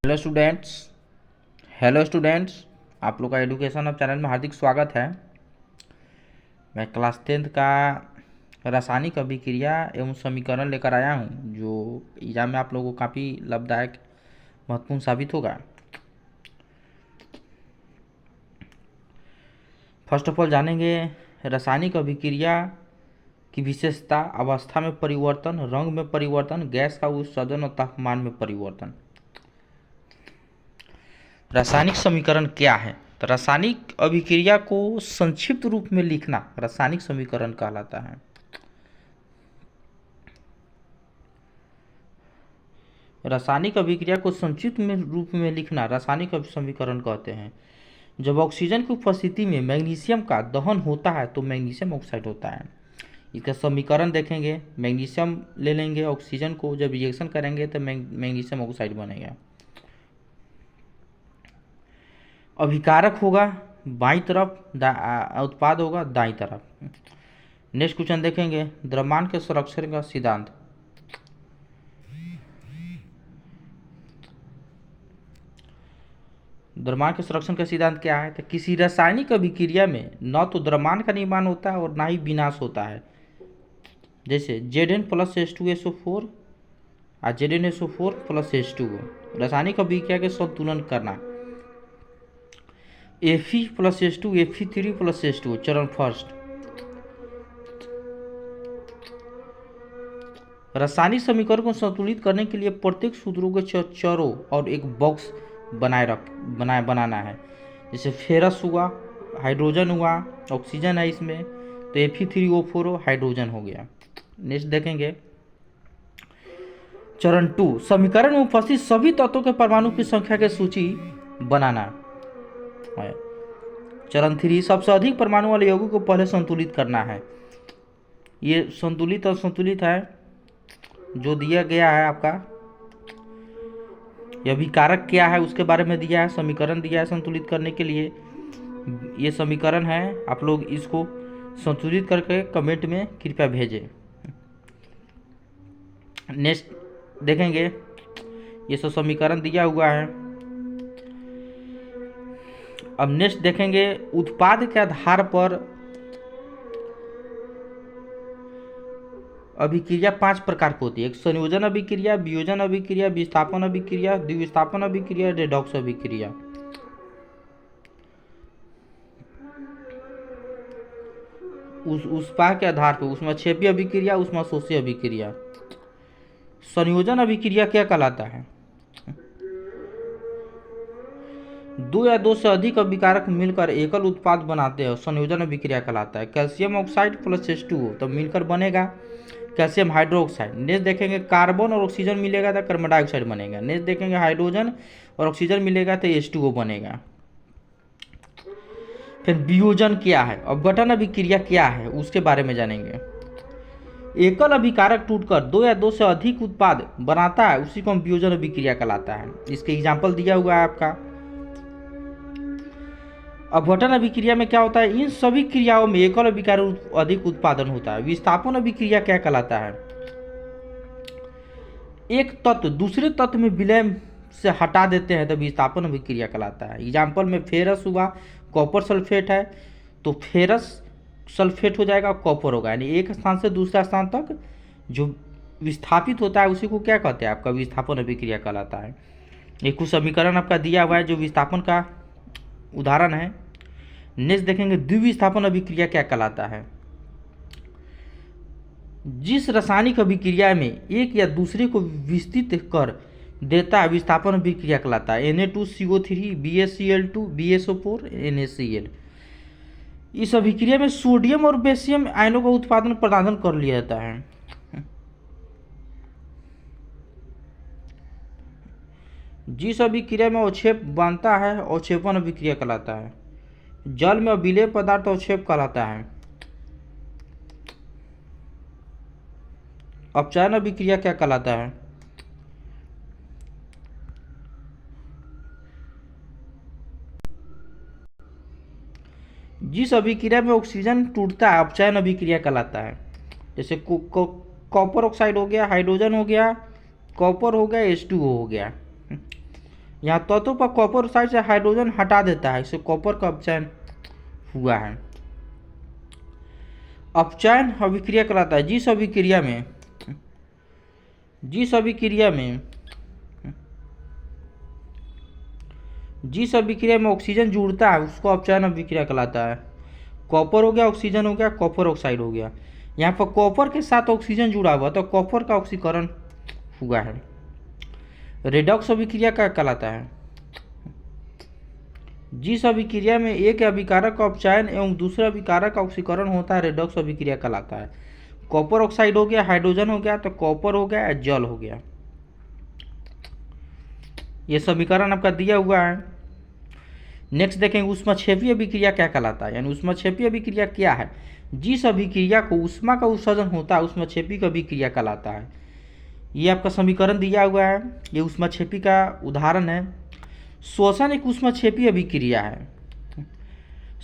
Hello students. आप लोग का एजुकेशन अब चैनल में हार्दिक स्वागत है। मैं क्लास 10th का रासायनिक अभिक्रिया एवं समीकरण लेकर आया हूं, जो एग्जाम में आप लोगों को काफ़ी लाभदायक महत्वपूर्ण साबित होगा। फर्स्ट ऑफ ऑल जानेंगे रासायनिक अभिक्रिया की विशेषता, अवस्था में परिवर्तन, रंग में परिवर्तन, गैस का उत्सर्जन और तापमान में परिवर्तन। रासायनिक समीकरण क्या है? तो रासायनिक अभिक्रिया को संक्षिप्त रूप में लिखना रासायनिक समीकरण कहलाता है। रासायनिक अभिक्रिया को संक्षिप्त में रूप में लिखना रासायनिक समीकरण कहते हैं। जब ऑक्सीजन की उपस्थिति में मैग्नीशियम का दहन होता है तो मैग्नीशियम ऑक्साइड होता है। इसका समीकरण देखेंगे, मैग्नीशियम ले लेंगे, ऑक्सीजन को जब रिएक्शन करेंगे तो मैग्नीशियम ऑक्साइड बनेगा। अभिकारक होगा बाईं तरफ, उत्पाद होगा दाईं तरफ। नेक्स्ट क्वेश्चन देखेंगे, द्रव्यमान के संरक्षण का सिद्धांत। द्रव्यमान के संरक्षण का सिद्धांत क्या है? तो किसी रासायनिक अभिक्रिया में न तो द्रव्यमान का निर्माण होता है और ना ही विनाश होता है। जैसे Zn प्लस H2SO4 और ZnSO4 प्लस H2O। रासायनिक अभिक्रिया के संतुलन करना, Fe plus H2 Fe3 plus H2O। चरण फर्स्ट, रासायनिक समीकरण को संतुलित करने के लिए प्रत्येक सूत्रों के चरों और एक बॉक्स बनाना है। जैसे फेरस हुआ, हाइड्रोजन हुआ, ऑक्सीजन है इसमें, तो Fe3O4 हाइड्रोजन हो गया। नेक्स्ट देखेंगे चरण 2, समीकरण में उपस्थित सभी तत्वों के परमाणु की संख्या की सूची बनाना है। चरण 3, सबसे अधिक परमाणु वाले यौगिक को पहले संतुलित करना है। ये संतुलित और संतुलित है जो दिया गया है आपका। यह अभिकारक क्या है उसके बारे में दिया है, समीकरण दिया है संतुलित करने के लिए। ये समीकरण है, आप लोग इसको संतुलित करके कमेंट में कृपया भेजें। नेक्स्ट देखेंगे, ये सब समीकरण दिया हुआ है। अब नेक्स्ट देखेंगे, उत्पाद के आधार पर अभिक्रिया 5 प्रकार की होती है। एक संयोजन अभिक्रिया, वियोजन अभिक्रिया, विस्थापन अभिक्रिया, द्विविस्थापन अभिक्रिया, रेडॉक्स अभिक्रिया। उत्पाद के आधार पर ऊष्माक्षेपीय अभिक्रिया, ऊष्माशोषी अभिक्रिया। संयोजन अभिक्रिया क्या कहलाता है? 2 या 2 से अधिक अभिकारक मिलकर एकल उत्पाद बनाते हैं, संयोजन अभिक्रिया कहलाता है। कैल्शियम ऑक्साइड प्लस H2O तो मिलकर बनेगा कैल्शियम हाइड्रोक्साइड। नेक्स्ट देखेंगे, कार्बन और ऑक्सीजन मिलेगा तो कार्बन डाइऑक्साइड बनेगा। नेक्स्ट देखेंगे, हाइड्रोजन और ऑक्सीजन मिलेगा तो H2O बनेगा। फिर वियोजन क्या है, अपघटन अभिक्रिया क्या है उसके बारे में जानेंगे। एकल अभिकारक टूटकर 2 या 2 से अधिक उत्पाद बनाता है, उसी को हम वियोजन अभिक्रिया कहलाता है। इसके एग्जाम्पल दिया हुआ है आपका। अपघटन अभिक्रिया में क्या होता है, इन सभी क्रियाओं में एकल अभिकारक अधिक उत्पादन होता है। विस्थापन अभिक्रिया क्या कहलाता है, एक तत्व दूसरे तत्व में विलय से हटा देते हैं तो विस्थापन अभिक्रिया कहलाता है। एग्जाम्पल में फेरस हुआ, कॉपर सल्फेट है तो फेरस सल्फेट हो जाएगा, कॉपर होगा, यानी एक स्थान से दूसरा स्थान तक जो विस्थापित होता है उसी को क्या कहते हैं, आपका विस्थापन अभिक्रिया कहलाता है। एक कुछ समीकरण आपका दिया हुआ है जो विस्थापन का उदाहरण है। नेक्स्ट देखेंगे, द्विविस्थापन अभिक्रिया क्या कहलाता है। जिस रासायनिक अभिक्रिया में एक या दूसरे को विस्तृत कर देता है विस्थापन अभिक्रिया कहलाता है। Na2CO3 BaCl2 BaSO4 NaCl। इस अभिक्रिया में सोडियम और बेसियम आयनों का उत्पादन प्रदान कर लिया जाता है। जिस अभिक्रिया में अवक्षेप बनता है अवक्षेपण अभिक्रिया कहलाता है। जल में अविलेय पदार्थ अवक्षेप कहलाता है। अपचयन अभिक्रिया क्या कहलाता है। जिस अभिक्रिया में ऑक्सीजन टूटता है अपचयन अभिक्रिया कहलाता है। जैसे कॉपर ऑक्साइड हो गया, हाइड्रोजन हो गया, कॉपर हो गया, H2O हो गया। यहाँ तत्वों पर कॉपर साइड से हाइड्रोजन हटा देता है, इससे कॉपर का अपचयन हुआ है। अपचयन अभिक्रिया कहलाता है। जिस अभिक्रिया में ऑक्सीजन जुड़ता है उसको अपचयन अभिक्रिया कहलाता है। कॉपर हो गया, ऑक्सीजन हो गया, कॉपर ऑक्साइड हो गया। यहाँ पर कॉपर के साथ ऑक्सीजन जुड़ा हुआ तो कॉपर का ऑक्सीकरण हुआ है। रेडॉक्स अभिक्रिया का कहलाता है। जिस अभिक्रिया में एक अभिकारक का अपचयन एवं दूसरे अभिकारक का ऑक्सीकरण होता है रेडॉक्स अभिक्रिया कहलाता है। कॉपर ऑक्साइड हो गया, हाइड्रोजन हो गया तो कॉपर हो गया, जल हो गया। ये समीकरण आपका दिया हुआ है। नेक्स्ट देखेंगे ऊष्माक्षेपी अभिक्रिया क्या कहलाता है, यानी ऊष्माक्षेपी अभिक्रिया क्या है। जिस अभिक्रिया को ऊष्मा का उत्सर्जन होता है ऊष्माक्षेपी अभिक्रिया कहलाता है। ये आपका समीकरण दिया हुआ है, ये ऊष्माक्षेपी का उदाहरण है। श्वसन एक ऊष्माक्षेपी अभिक्रिया है।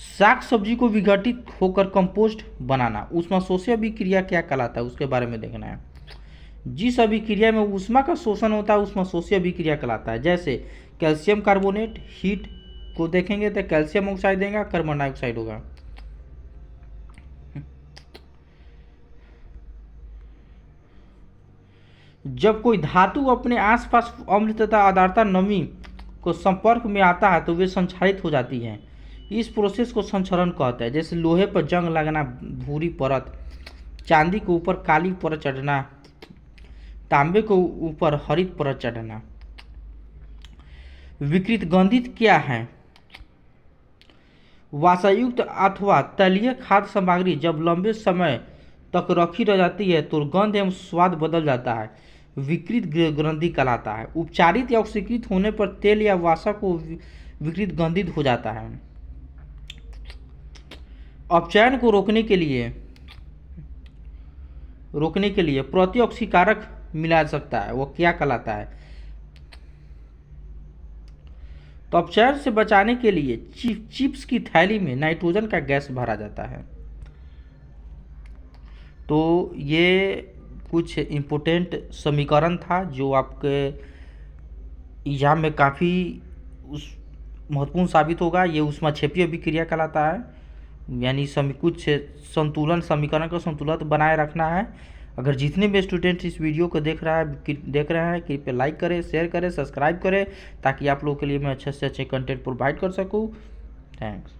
साग सब्जी को विघटित होकर कंपोस्ट बनाना ऊष्माशोषी अभिक्रिया क्या कहलाता है, उसके बारे में देखना है। जिस अभिक्रिया में ऊष्मा का शोषण होता है ऊष्माशोषी अभिक्रिया कहलाता है। जैसे कैल्शियम कार्बोनेट हीट को देखेंगे तो कैल्शियम ऑक्साइड देगा, कार्बन डाइऑक्साइड होगा। जब कोई धातु अपने आसपास अम्ल तथा आर्द्रता नमी को संपर्क में आता है तो वे संक्षारित हो जाती हैं। इस प्रोसेस को संक्षरण कहते हैं। जैसे लोहे पर जंग लगना, भूरी परत, चांदी के ऊपर काली परत चढ़ना, तांबे के ऊपर हरित परत चढ़ना। विकृत गंधित क्या है। वासायुक्त अथवा तैलीय खाद्य सामग्री जब लंबे समय तक रखी रह जाती है तो गंध एवं स्वाद बदल जाता है, विकृत ग्रंथि कहलाता है। उपचारित या ऑक्सीकृत होने पर तेल या वासा को विकृत गंधित हो जाता है। अपचयन को रोकने के लिए प्रतिऑक्सीकारक मिला सकता है, वो क्या कहलाता है। तो अपचयन से बचाने के लिए चिप्स की थैली में नाइट्रोजन का गैस भरा जाता है। तो ये कुछ इम्पोर्टेंट समीकरण था जो आपके एग्जाम में काफ़ी महत्वपूर्ण साबित होगा। ये ऊष्माक्षेपी अभिक्रिया कहलाता है, यानी कुछ संतुलन समीकरण का संतुलन बनाए रखना है। अगर जितने भी स्टूडेंट इस वीडियो को देख रहे हैं कृपया लाइक करें, शेयर करें, सब्सक्राइब करें ताकि आप लोगों के लिए मैं अच्छे से अच्छे कंटेंट प्रोवाइड कर सकूं। थैंक्स।